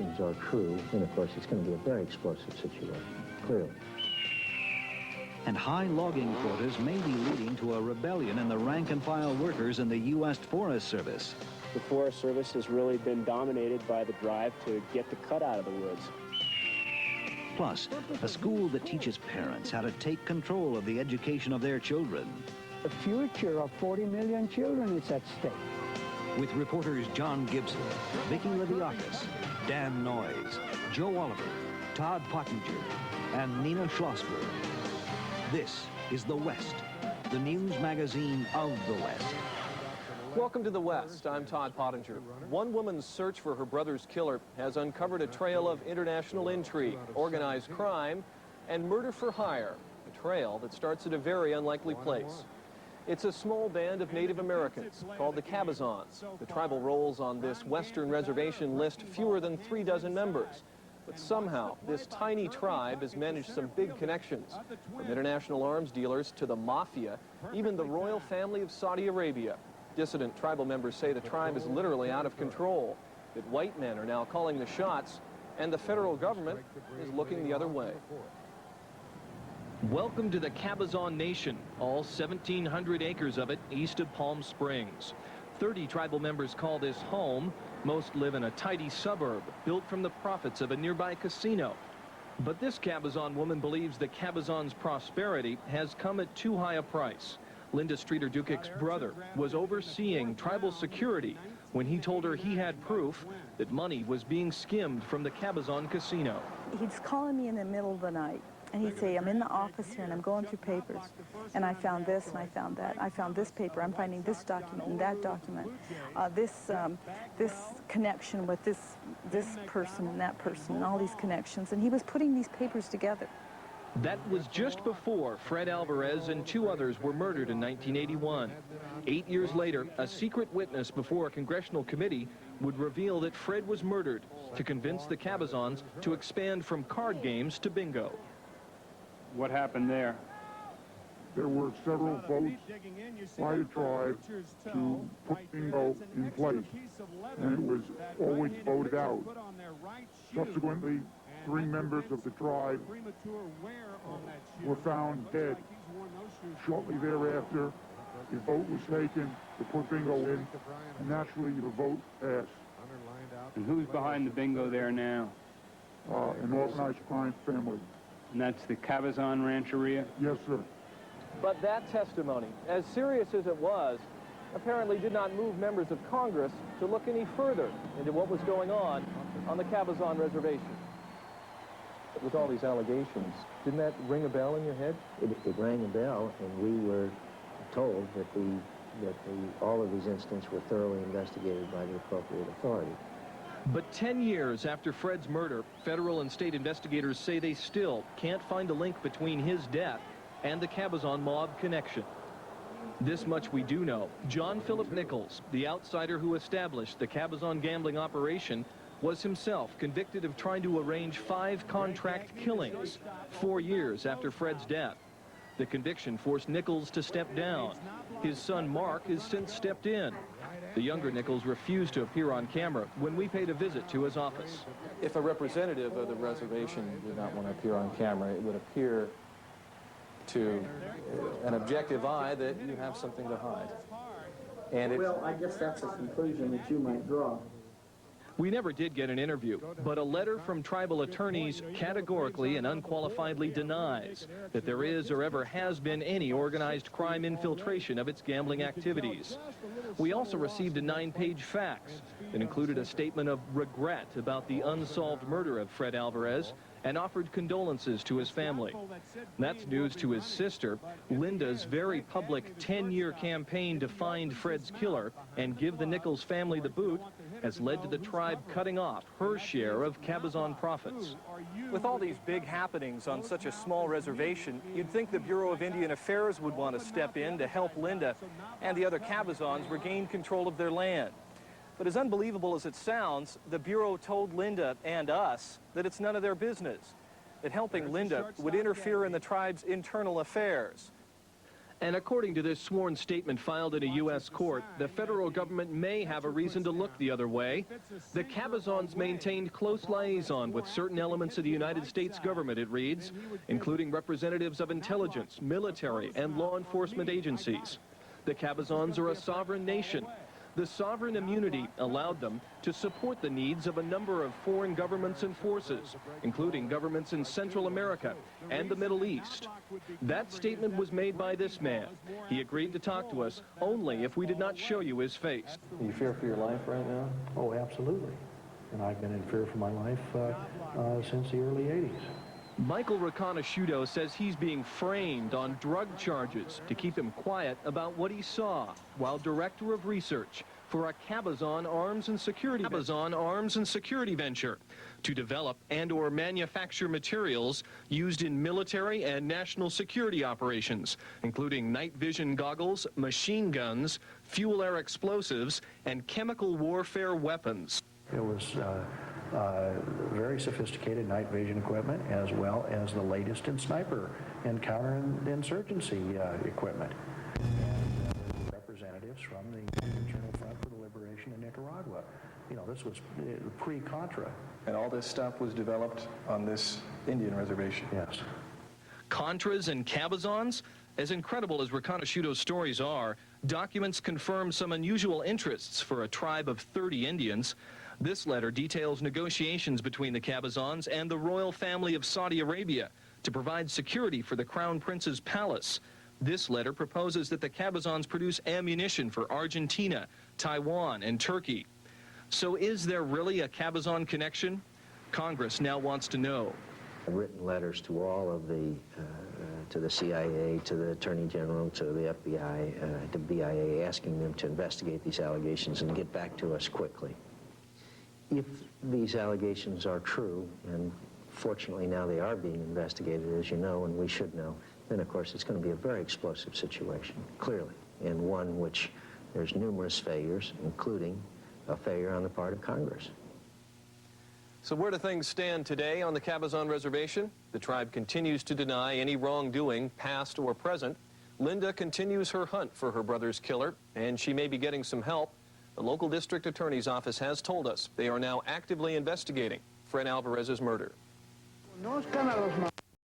allegations are true, then of course it's going to be a very explosive situation, clearly. And high logging quotas may be leading to a rebellion in the rank-and-file workers in the U.S. Forest Service. The Forest Service has really been dominated by the drive to get the cut out of the woods. Plus, a school that teaches parents how to take control of the education of their children. The future of 40 million children is at stake. With reporters John Gibson, Vicki Leviakis, Dan Noyes, Joe Oliver, Todd Pottinger, and Nina Schlossberg. This is The West, the news magazine of the West. Welcome to The West. I'm Todd Pottinger. One woman's search for her brother's killer has uncovered a trail of international intrigue, organized crime, and murder for hire, a trail that starts at a very unlikely place. It's a small band of Native Americans called the Cabazons. The tribal rolls on this western reservation list fewer than 3 dozen members. But somehow, this tiny tribe has managed some big connections, from international arms dealers to the mafia, even the royal family of Saudi Arabia. Dissident tribal members say the tribe is literally out of control, that white men are now calling the shots, and the federal government is looking the other way. Welcome to the Cabazon Nation, all 1,700 acres of it east of Palm Springs. 30 tribal members call this home. Most live in a tidy suburb built from the profits of a nearby casino. But this Cabazon woman believes the Cabazon's prosperity has come at too high a price. Linda Streeter-Dukic's brother was overseeing tribal security when he told her he had proof that money was being skimmed from the Cabazon casino. He's calling me in the middle of the night, and he'd say, I'm in the office here, and I'm going through papers, and I found this, and I found that. I found this paper. I'm finding this document and that document. This connection with this person and that person, and all these connections. And he was putting these papers together. That was just before Fred Alvarez and 2 others were murdered in 1981. 8 years later, a secret witness before a congressional committee would reveal that Fred was murdered to convince the Cabazons to expand from card games to bingo. What happened there? There were several votes by the tribe to put bingo in place, and it was always voted out. Subsequently, 3 members of the tribe were found dead. Shortly thereafter, a vote was taken to put bingo in, and naturally the vote passed. And who's behind the bingo there now? An organized crime family. And that's the Cabazon Rancheria? Yes, sir. But that testimony, as serious as it was, apparently did not move members of Congress to look any further into what was going on the Cabazon reservation. With all these allegations, didn't that ring a bell in your head? It rang a bell, and we were told that all of these incidents were thoroughly investigated by the appropriate authority. But 10 years after Fred's murder, federal and state investigators say they still can't find a link between his death and the Cabazon mob connection. This much we do know. John Philip Nichols, the outsider who established the Cabazon gambling operation, was himself convicted of trying to arrange 5 contract killings 4 years after Fred's death. The conviction forced Nichols to step down. His son Mark has since stepped in. The younger Nichols refused to appear on camera when we paid a visit to his office. If a representative of the reservation did not want to appear on camera, it would appear to an objective eye that you have something to hide. And well, I guess that's a conclusion that you might draw. We never did get an interview, but a letter from tribal attorneys categorically and unqualifiedly denies that there is or ever has been any organized crime infiltration of its gambling activities. We also received a 9-page fax that included a statement of regret about the unsolved murder of Fred Alvarez and offered condolences to his family. That's news to his sister. Linda's very public 10-year campaign to find Fred's killer and give the Nichols family the boot has led to the tribe cutting off her share of Cabazon profits. With all these big happenings on such a small reservation, you'd think the Bureau of Indian Affairs would want to step in to help Linda and the other Cabazons regain control of their land. But as unbelievable as it sounds, the Bureau told Linda and us that it's none of their business, that helping Linda would interfere in the tribe's internal affairs. And according to this sworn statement filed in a U.S. court, the federal government may have a reason to look the other way. The Cabazons maintained close liaison with certain elements of the United States government, it reads, including representatives of intelligence, military, and law enforcement agencies. The Cabazons are a sovereign nation. The sovereign immunity allowed them to support the needs of a number of foreign governments and forces, including governments in Central America and the Middle East. That statement was made by this man. He agreed to talk to us only if we did not show you his face. Do you fear for your life right now? Oh, absolutely. And I've been in fear for my life since the early 80s. Michael Riconosciuto says he's being framed on drug charges to keep him quiet about what he saw while director of research for a Cabazon arms and security venture to develop and/or manufacture materials used in military and national security operations, including night vision goggles, machine guns, fuel-air explosives, and chemical warfare weapons. It was very sophisticated night vision equipment, as well as the latest in sniper and counterinsurgency equipment. And representatives from the Internal Front for the Liberation of Nicaragua. You know, this was pre-Contra. And all this stuff was developed on this Indian reservation? Yes. Contras and Cabazons? As incredible as Riconosciuto's stories are, documents confirm some unusual interests for a tribe of 30 Indians. This letter details negotiations between the Cabazons and the royal family of Saudi Arabia to provide security for the Crown Prince's palace. This letter proposes that the Cabazons produce ammunition for Argentina, Taiwan, and Turkey. So is there really a Cabazon connection? Congress now wants to know. Written letters to all of the, to the CIA, to the Attorney General, to the FBI, to BIA, asking them to investigate these allegations and get back to us quickly. If these allegations are true, and fortunately now they are being investigated, as you know, and we should know, then of course it's going to be a very explosive situation, clearly, and one which there's numerous failures, including a failure on the part of Congress. So where do things stand today on the Cabazon Reservation? The tribe continues to deny any wrongdoing, past or present. Linda continues her hunt for her brother's killer, and she may be getting some help. The local district attorney's office has told us they are now actively investigating Fred Alvarez's murder. No escándalos,